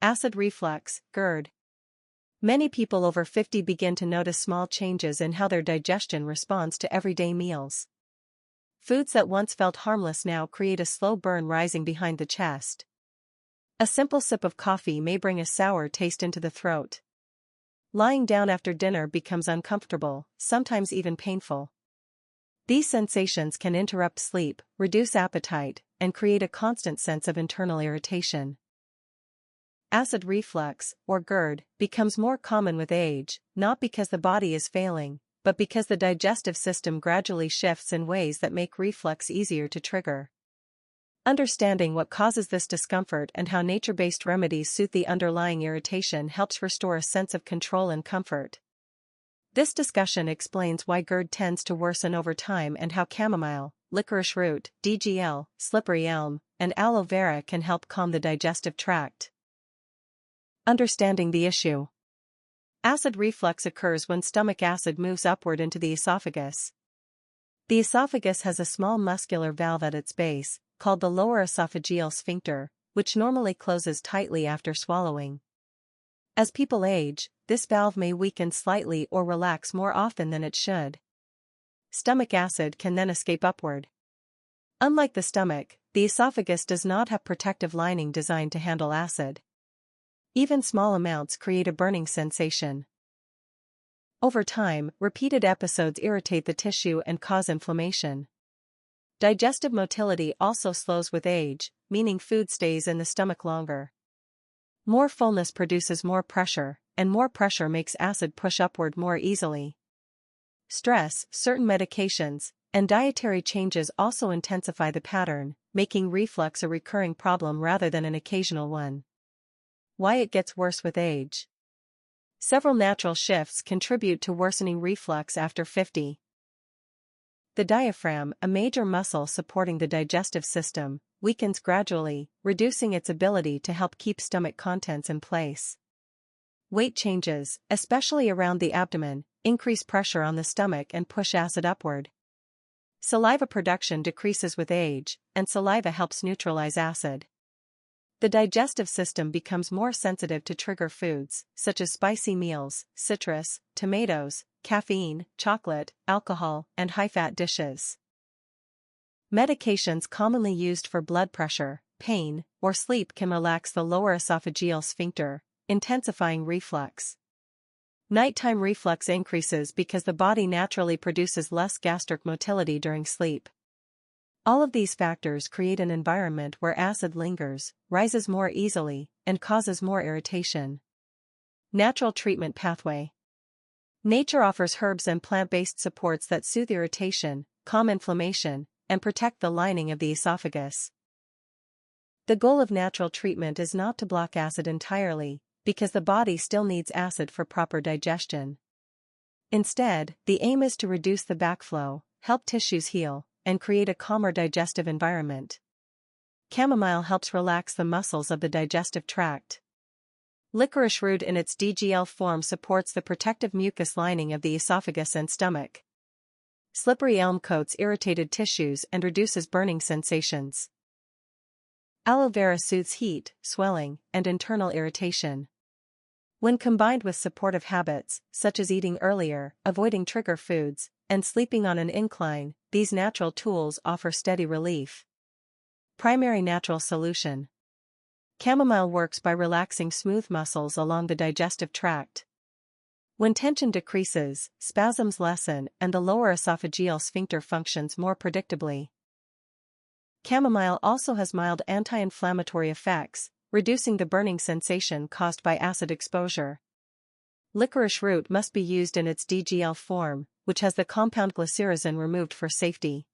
Acid reflux, GERD. Many people over 50 begin to notice small changes in how their digestion responds to everyday meals. Foods that once felt harmless now create a slow burn rising behind the chest. A simple sip of coffee may bring a sour taste into the throat. Lying down after dinner becomes uncomfortable, sometimes even painful. These sensations can interrupt sleep, reduce appetite, and create a constant sense of internal irritation. Acid reflux, or GERD, becomes more common with age, not because the body is failing, but because the digestive system gradually shifts in ways that make reflux easier to trigger. Understanding what causes this discomfort and how nature-based remedies suit the underlying irritation helps restore a sense of control and comfort. This discussion explains why GERD tends to worsen over time and how chamomile, licorice root, DGL, slippery elm, and aloe vera can help calm the digestive tract. Understanding the issue. Acid reflux occurs when stomach acid moves upward into the esophagus. The esophagus has a small muscular valve at its base, called the lower esophageal sphincter, which normally closes tightly after swallowing. As people age, this valve may weaken slightly or relax more often than it should. Stomach acid can then escape upward. Unlike the stomach, the esophagus does not have protective lining designed to handle acid. Even small amounts create a burning sensation. Over time, repeated episodes irritate the tissue and cause inflammation. Digestive motility also slows with age, meaning food stays in the stomach longer. More fullness produces more pressure, and more pressure makes acid push upward more easily. Stress, certain medications, and dietary changes also intensify the pattern, making reflux a recurring problem rather than an occasional one. Why it gets worse with age. Several natural shifts contribute to worsening reflux after 50. The diaphragm, a major muscle supporting the digestive system, weakens gradually, reducing its ability to help keep stomach contents in place. Weight changes, especially around the abdomen, increase pressure on the stomach and push acid upward. Saliva production decreases with age, and saliva helps neutralize acid. The digestive system becomes more sensitive to trigger foods, such as spicy meals, citrus, tomatoes, caffeine, chocolate, alcohol, and high-fat dishes. Medications commonly used for blood pressure, pain, or sleep can relax the lower esophageal sphincter, intensifying reflux. Nighttime reflux increases because the body naturally produces less gastric motility during sleep. All of these factors create an environment where acid lingers, rises more easily, and causes more irritation. Natural treatment pathway. Nature offers herbs and plant-based supports that soothe irritation, calm inflammation, and protect the lining of the esophagus. The goal of natural treatment is not to block acid entirely, because the body still needs acid for proper digestion. Instead, the aim is to reduce the backflow, help tissues heal, and create a calmer digestive environment. Chamomile helps relax the muscles of the digestive tract. Licorice root in its DGL form supports the protective mucus lining of the esophagus and stomach. Slippery elm coats irritated tissues and reduces burning sensations. Aloe vera soothes heat, swelling, and internal irritation. When combined with supportive habits, such as eating earlier, avoiding trigger foods, and sleeping on an incline, these natural tools offer steady relief. Primary natural solution. Chamomile works by relaxing smooth muscles along the digestive tract. When tension decreases, spasms lessen and the lower esophageal sphincter functions more predictably. Chamomile also has mild anti-inflammatory effects, reducing the burning sensation caused by acid exposure. Licorice root must be used in its DGL form, which has the compound glycyrrhizin removed for safety.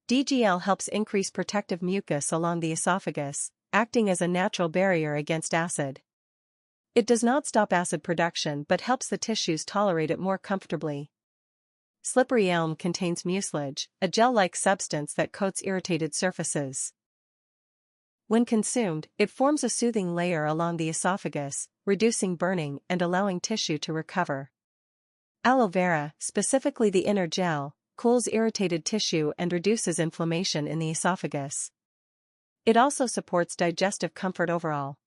DGL helps increase protective mucus along the esophagus, acting as a natural barrier against acid. It does not stop acid production but helps the tissues tolerate it more comfortably. Slippery elm contains mucilage, a gel-like substance that coats irritated surfaces. When consumed, it forms a soothing layer along the esophagus, reducing burning and allowing tissue to recover. Aloe vera, specifically the inner gel, cools irritated tissue and reduces inflammation in the esophagus. It also supports digestive comfort overall.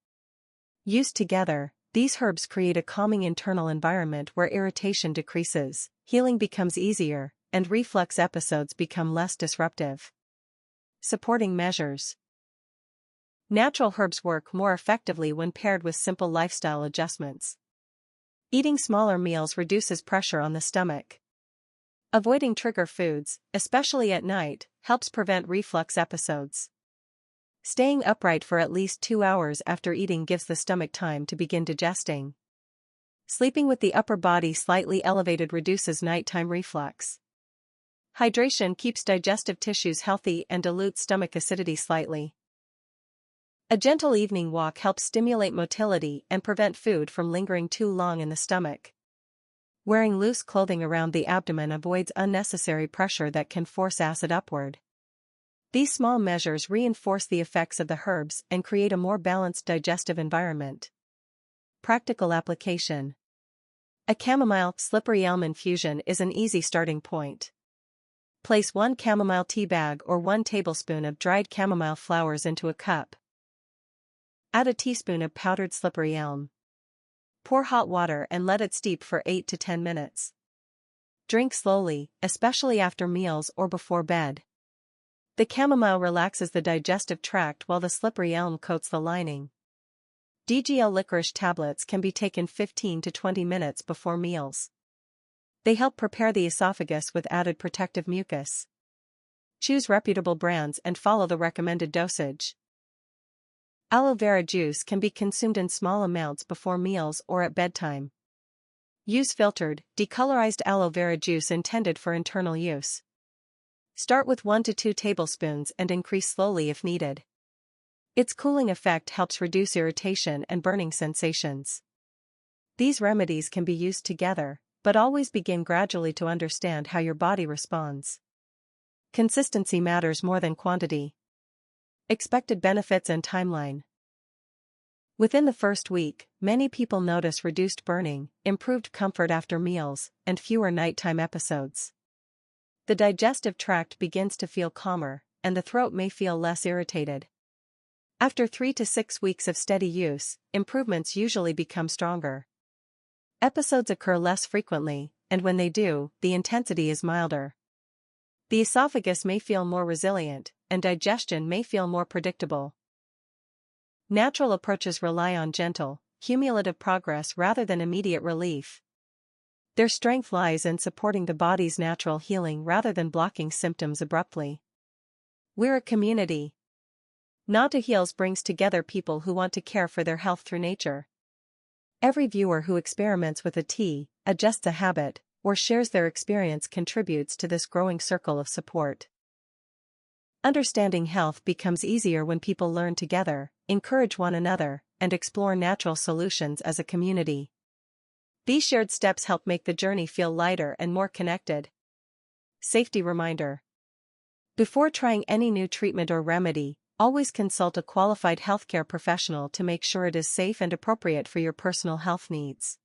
Used together, these herbs create a calming internal environment where irritation decreases, healing becomes easier, and reflux episodes become less disruptive. Supporting measures. Natural herbs work more effectively when paired with simple lifestyle adjustments. Eating smaller meals reduces pressure on the stomach. Avoiding trigger foods, especially at night, helps prevent reflux episodes. Staying upright for at least 2 hours after eating gives the stomach time to begin digesting. Sleeping with the upper body slightly elevated reduces nighttime reflux. Hydration keeps digestive tissues healthy and dilutes stomach acidity slightly. A gentle evening walk helps stimulate motility and prevent food from lingering too long in the stomach. Wearing loose clothing around the abdomen avoids unnecessary pressure that can force acid upward. These small measures reinforce the effects of the herbs and create a more balanced digestive environment. Practical application. A chamomile slippery elm infusion is an easy starting point. Place 1 chamomile tea bag or 1 tablespoon of dried chamomile flowers into a cup. Add a teaspoon of powdered slippery elm. Pour hot water and let it steep for 8 to 10 minutes. Drink slowly, especially after meals or before bed. The chamomile relaxes the digestive tract while the slippery elm coats the lining. DGL licorice tablets can be taken 15 to 20 minutes before meals. They help prepare the esophagus with added protective mucus. Choose reputable brands and follow the recommended dosage. Aloe vera juice can be consumed in small amounts before meals or at bedtime. Use filtered, decolorized aloe vera juice intended for internal use. Start with 1 to 2 tablespoons and increase slowly if needed. Its cooling effect helps reduce irritation and burning sensations. These remedies can be used together, but always begin gradually to understand how your body responds. Consistency matters more than quantity. Expected benefits and timeline. Within the first week, many people notice reduced burning, improved comfort after meals, and fewer nighttime episodes. The digestive tract begins to feel calmer, and the throat may feel less irritated. After 3 to 6 weeks of steady use, improvements usually become stronger. Episodes occur less frequently, and when they do, the intensity is milder. The esophagus may feel more resilient, and digestion may feel more predictable. Natural approaches rely on gentle, cumulative progress rather than immediate relief. Their strength lies in supporting the body's natural healing rather than blocking symptoms abruptly. We're a community. NatuHeals brings together people who want to care for their health through nature. Every viewer who experiments with a tea, adjusts a habit, or shares their experience contributes to this growing circle of support. Understanding health becomes easier when people learn together, encourage one another, and explore natural solutions as a community. These shared steps help make the journey feel lighter and more connected. Safety reminder. Before trying any new treatment or remedy, always consult a qualified healthcare professional to make sure it is safe and appropriate for your personal health needs.